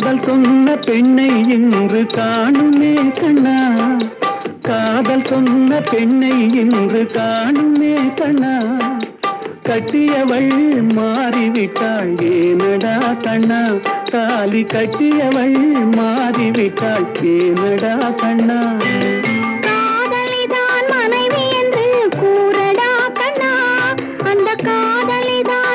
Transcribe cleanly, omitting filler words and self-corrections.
காதல் சொன்ன பெண்ணை இன்று காணுமே கண்ணா, காதல் சொன்ன பெண்ணை இன்று காணுமே கண்ணா, கட்டியவள் மாறிவிட்டாள் ஏனடா கண்ணா, தாலி கட்டியவள் மாறிவிட்டாள் ஏனடா கண்ணா. காதலிதான் மனைவி என்று கூறடா கண்ணா, அந்த காதலிதான்